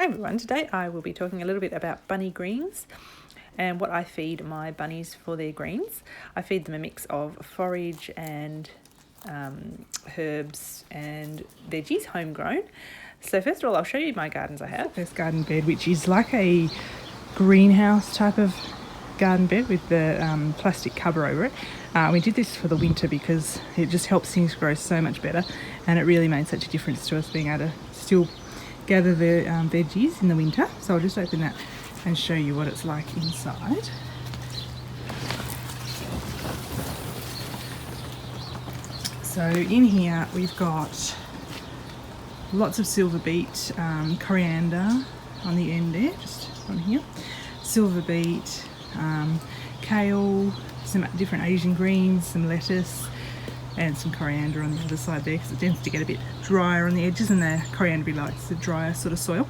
everyone, today I will be talking a little bit about bunny greens and what I feed my bunnies for their greens. I feed them a mix of forage and herbs and veggies, homegrown. So first of all, I'll show you my gardens I have. This garden bed, which is like a greenhouse type of garden bed with the plastic cover over it. We did this for the winter because it just helps things grow so much better, and it really made such a difference to us being able to still gather the veggies in the winter. So I'll just open that and show you what it's like inside. So in here we've got lots of silver beet, coriander on the end there, just on here, silver beet, kale, some different Asian greens, some lettuce, and some coriander on the other side there because it tends to get a bit drier on the edges, and the coriander likes the drier sort of soil.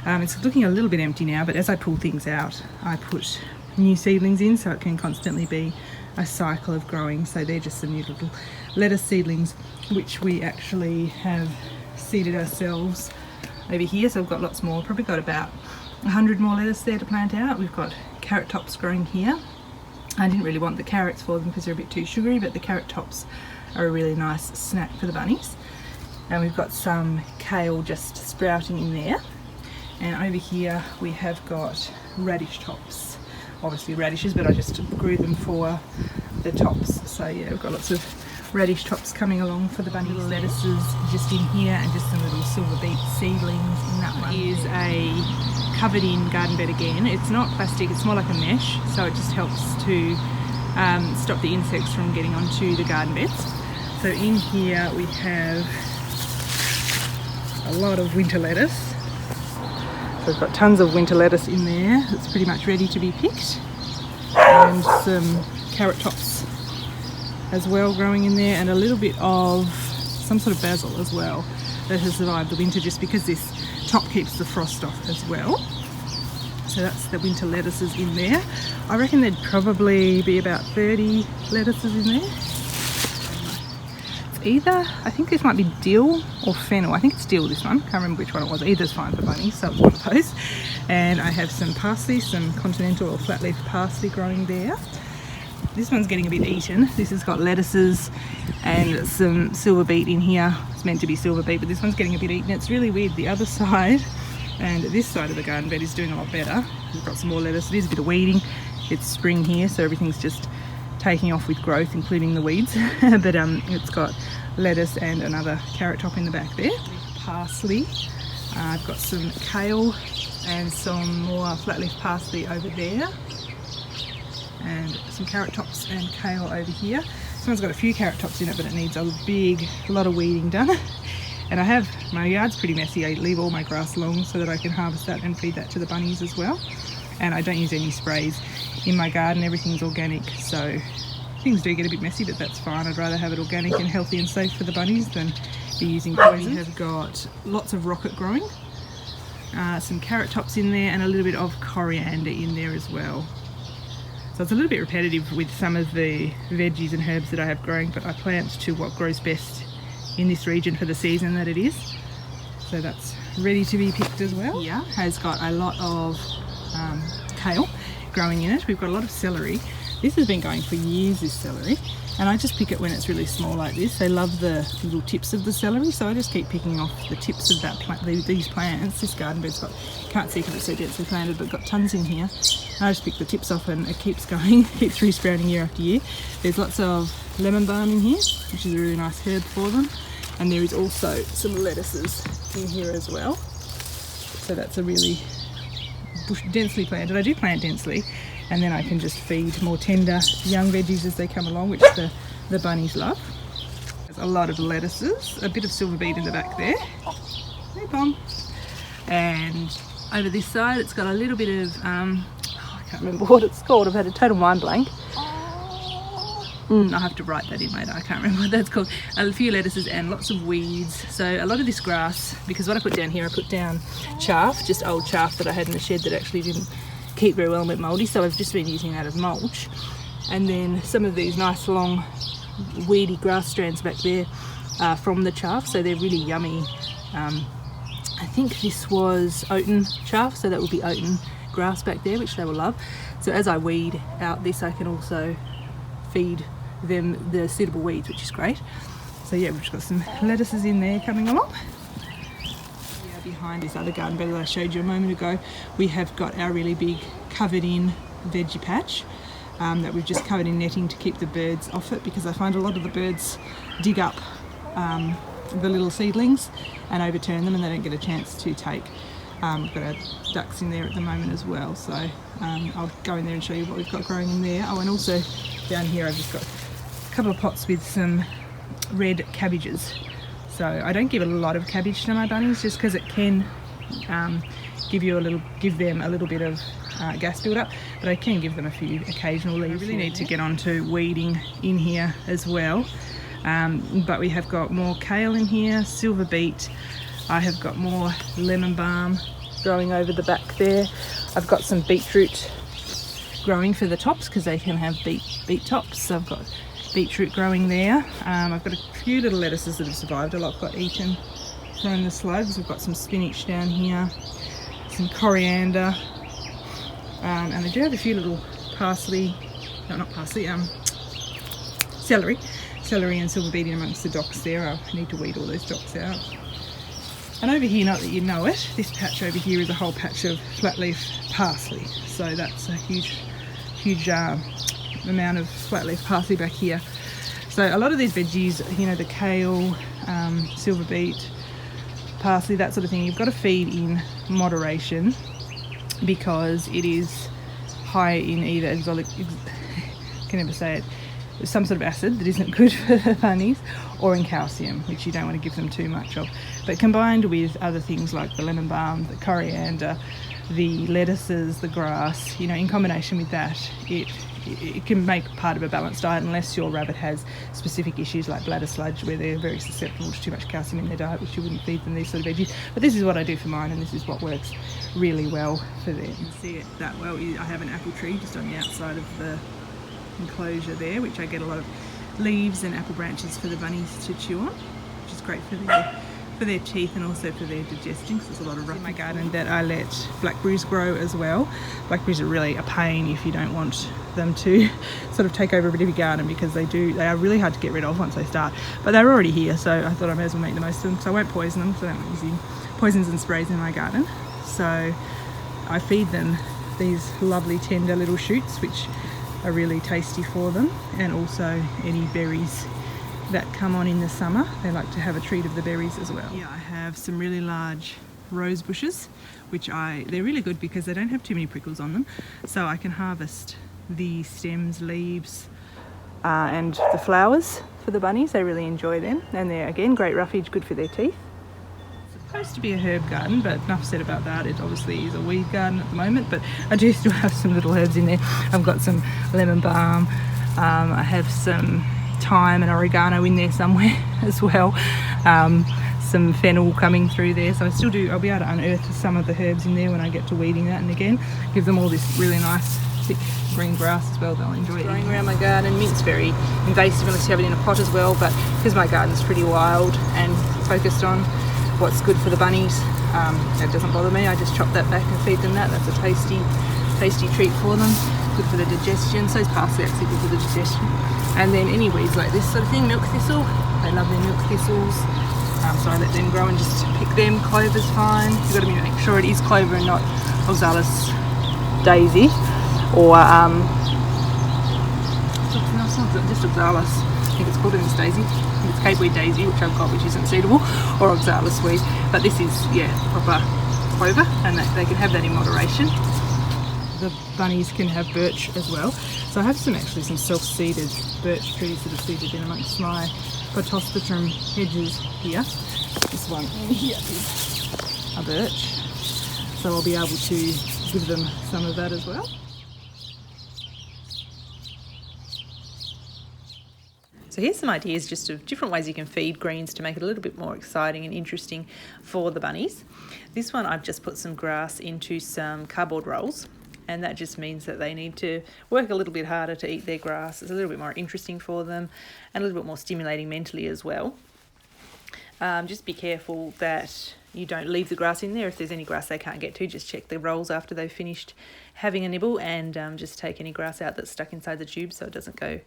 It's looking a little bit empty now, but as I pull things out, I put new seedlings in so it can constantly be a cycle of growing. So they're just some new little lettuce seedlings which we actually have seeded ourselves over here. So we've got lots more, probably got about 100 more lettuce there to plant out. We've got carrot tops growing here. I didn't really want the carrots for them because they're a bit too sugary, but the carrot tops are a really nice snack for the bunnies. And we've got some kale just sprouting in there. And over here we have got radish tops. Obviously radishes, but I just grew them for the tops. So yeah, we've got lots of radish tops coming along for the bunnies. Little lettuces just in here, and just some little silver beet seedlings in that one. Is a covered in garden bed again. It's not plastic, it's more like a mesh, so it just helps to stop the insects from getting onto the garden beds. So in here we have a lot of winter lettuce. So we've got tons of winter lettuce in there. It's pretty much ready to be picked. And some carrot tops as well growing in there, and a little bit of some sort of basil as well that has survived the winter just because this top keeps the frost off as well. So that's the winter lettuces in there. I reckon there'd probably be about 30 lettuces in there. It's either, I think this might be dill or fennel. I think it's dill, this one. Can't remember which one it was. Either's fine for bunnies, so it's one of those. And I have some parsley, some continental or flat leaf parsley growing there. This one's getting a bit eaten. This has got lettuces and some silver beet in here. It's meant to be silver beet, but this one's getting a bit eaten. It's really weird. The other side and this side of the garden bed is doing a lot better. We've got some more lettuce. It is a bit of weeding. It's spring here, so everything's just taking off with growth, including the weeds. But it's got lettuce and another carrot top in the back there. Parsley. I've got some kale and some more flat leaf parsley over there. And some carrot tops and kale over here. This one's got a few carrot tops in it, but it needs a lot of weeding done. And I have, my yard's pretty messy. I leave all my grass long so that I can harvest that and feed that to the bunnies as well. And I don't use any sprays in my garden. Everything's organic, so things do get a bit messy, but that's fine. I'd rather have it organic and healthy and safe for the bunnies than be using poison. We have got lots of rocket growing, some carrot tops in there, and a little bit of coriander in there as well. So it's a little bit repetitive with some of the veggies and herbs that I have growing, but I plant to what grows best in this region for the season that it is. So that's ready to be picked as well. Here has got a lot of kale growing in it. We've got a lot of celery. This has been going for years, this celery, and I just pick it when it's really small like this. They love the little tips of the celery, so I just keep picking off the tips of that these plants. This garden bed's got, can't see because it's so densely planted, but got tons in here. I just pick the tips off and it keeps going, keeps resprouting year after year. There's lots of lemon balm in here, which is a really nice herb for them. And there is also some lettuces in here as well. So that's a really densely planted. I do plant densely, and then I can just feed more tender young veggies as they come along, which the bunnies love. There's a lot of lettuces, a bit of silver beet in the back there. Hey, Pom. And over this side, it's got a little bit of, I can't remember what it's called. I've had a total mind blank. I have to write that in later. I can't remember what that's called. A few lettuces and lots of weeds. So a lot of this grass, because what I put down here, I put down chaff, just old chaff that I had in the shed that actually didn't keep very well and went mouldy. So I've just been using that as mulch. And then some of these nice long weedy grass strands back there from the chaff. So they're really yummy I think this was oaten chaff, so that would be oaten grass back there, which they will love. So as I weed out this, I can also feed them the suitable weeds, which is great. So yeah, we've just got some lettuces in there coming along. Yeah, behind this other garden bed that I showed you a moment ago, we have got our really big covered in veggie patch that we've just covered in netting to keep the birds off it, because I find a lot of the birds dig up the little seedlings and overturn them, and they don't get a chance to take. We've got our ducks in there at the moment as well, so I'll go in there and show you what we've got growing in there. Oh, and also down here I've just got a couple of pots with some red cabbages. So I don't give a lot of cabbage to my bunnies, just because it can give them a little bit of gas build-up, but I can give them a few occasional leaves. I really need to get on to weeding in here as well, but we have got more kale in here, silver beet. I have got more lemon balm growing over the back there. I've got some beetroot growing for the tops, because they can have beet tops. So I've got beetroot growing there. I've got a few little lettuces that have survived. A lot got eaten from the slugs. We've got some spinach down here, some coriander, and I do have a few little celery and silver beet in amongst the docks there. I need to weed all those docks out. And over here, not that you know it, this patch over here is a whole patch of flat leaf parsley. So that's a huge amount of flat leaf parsley back here. So a lot of these veggies, you know, the kale, silver beet, parsley, that sort of thing, you've got to feed in moderation, because it is high in either can never say it, some sort of acid that isn't good for the bunnies, or in calcium, which you don't want to give them too much of. But combined with other things like the lemon balm, the coriander, the lettuces, the grass, you know, in combination with that, it can make part of a balanced diet, unless your rabbit has specific issues like bladder sludge, where they're very susceptible to too much calcium in their diet, which you wouldn't feed them these sort of veggies. But this is what I do for mine, and this is what works really well for them. You can see it that well. I have an apple tree just on the outside of the enclosure there, which I get a lot of leaves and apple branches for the bunnies to chew on, which is great for their teeth and also for their digestion, because there's a lot of rough in my garden that I let blackberries grow as well. Blackberries are really a pain if you don't want them to sort of take over a bit of your garden, because they are really hard to get rid of once they start. But they're already here, so I thought I may as well make the most of them. So I won't poison them, so I don't like using poisons and sprays in my garden. So I feed them these lovely tender little shoots, which are really tasty for them, and also any berries that come on in the summer. They like to have a treat of the berries as well. Yeah, I have some really large rose bushes, which they're really good because they don't have too many prickles on them, so I can harvest the stems, leaves, and the flowers for the bunnies. They really enjoy them, and they're again great roughage, good for their teeth. Supposed to be a herb garden, but enough said about that. It obviously is a weed garden at the moment, but I do still have some little herbs in there. I've got some lemon balm, I have some thyme and oregano in there somewhere as well, some fennel coming through there, so I'll be able to unearth some of the herbs in there when I get to weeding that, and again give them all this really nice thick green grass as well. They'll enjoy it. Growing around my garden, mint's very invasive unless you have it in a pot as well, but because my garden's pretty wild and focused on what's good for the bunnies, that doesn't bother me. I just chop that back and feed them that. That's a tasty treat for them, good for the digestion. So is parsley, actually good for the digestion. And then any weeds like this sort of thing, milk thistle, they love their milk thistles, so I let them grow and just pick them. Clover's fine. You've got to make sure it is clover and not oxalis daisy, or just oxalis, I think it's called, in this daisy. It's Cape Weed Daisy, which I've got, which isn't suitable, or oxalis weed, but this is, yeah, proper clover, and they can have that in moderation. The bunnies can have birch as well, so I have some self-seeded birch trees that are seeded in amongst my Phytospectrum hedges here. This one here is a birch, so I'll be able to give them some of that as well. So here's some ideas just of different ways you can feed greens to make it a little bit more exciting and interesting for the bunnies. This one, I've just put some grass into some cardboard rolls, and that just means that they need to work a little bit harder to eat their grass. It's a little bit more interesting for them and a little bit more stimulating mentally as well. Just be careful that you don't leave the grass in there. If there's any grass they can't get to, just check the rolls after they've finished having a nibble, and just take any grass out that's stuck inside the tube so it doesn't go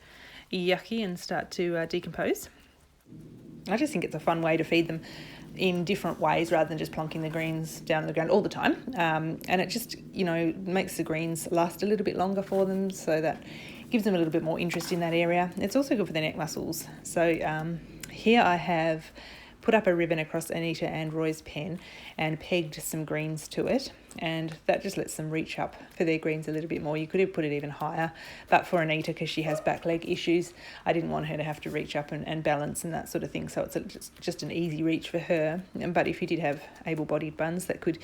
yucky and start to decompose. I just think it's a fun way to feed them in different ways rather than just plonking the greens down on the ground all the time. And it just, makes the greens last a little bit longer for them, so that gives them a little bit more interest in that area. It's also good for their neck muscles. So here I have put up a ribbon across Anita and Roy's pen and pegged some greens to it, and that just lets them reach up for their greens a little bit more. You could have put it even higher, but for Anita, because she has back leg issues, I didn't want her to have to reach up and balance and that sort of thing, so it's just an easy reach for her. But if you did have able-bodied buns that could,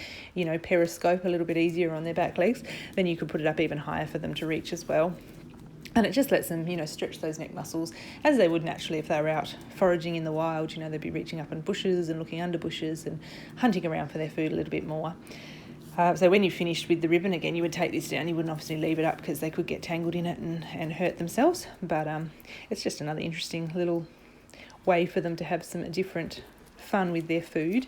periscope a little bit easier on their back legs, then you could put it up even higher for them to reach as well. And it just lets them, stretch those neck muscles as they would naturally if they were out foraging in the wild. They'd be reaching up in bushes and looking under bushes and hunting around for their food a little bit more. So when you finished with the ribbon, again, you would take this down. You wouldn't obviously leave it up because they could get tangled in it and hurt themselves. But it's just another interesting little way for them to have some different fun with their food.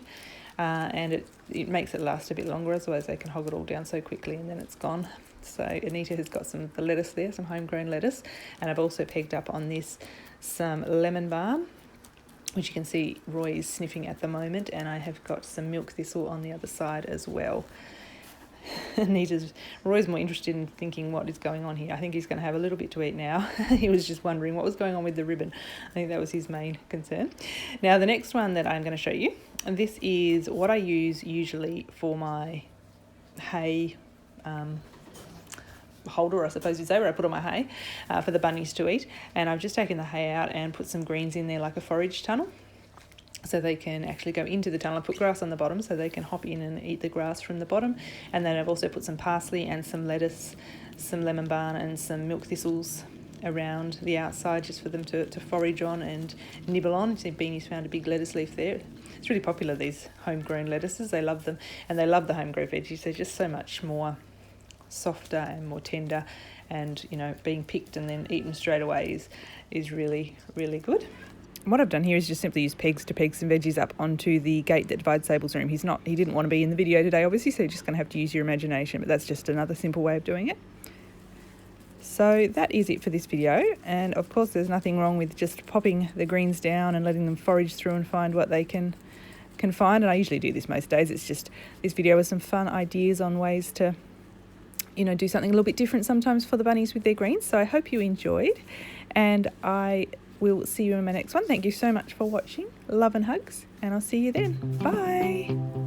And it makes it last a bit longer, otherwise they can hog it all down so quickly and then it's gone. So Anita has got the lettuce there, some homegrown lettuce, and I've also pegged up on this some lemon balm, which you can see Roy is sniffing at the moment, and I have got some milk thistle on the other side as well. Roy's more interested in thinking what is going on here. I think he's going to have a little bit to eat now. He was just wondering what was going on with the ribbon. I think that was his main concern. Now the next one that I'm going to show you, and this is what I use usually for my hay holder, I suppose you'd say, where I put all my hay for the bunnies to eat. And I've just taken the hay out and put some greens in there like a forage tunnel, so they can actually go into the tunnel. I put grass on the bottom so they can hop in and eat the grass from the bottom. And then I've also put some parsley and some lettuce, some lemon balm and some milk thistles around the outside just for them to forage on and nibble on. See, Beanie's found a big lettuce leaf there. It's really popular, these homegrown lettuces. They love them, and they love the homegrown veggies. They're just so much more softer and more tender, and being picked and then eaten straight away is really, really good. What I've done here is just simply use pegs to peg some veggies up onto the gate that divides Sable's room. He didn't want to be in the video today, obviously, so you're just going to have to use your imagination, but that's just another simple way of doing it. So that is it for this video, and of course there's nothing wrong with just popping the greens down and letting them forage through and find what they can find, and I usually do this most days. It's just this video with some fun ideas on ways to do something a little bit different sometimes for the bunnies with their greens. So I hope you enjoyed, and I will see you in my next one. Thank you so much for watching. Love and hugs, and I'll see you then. Bye.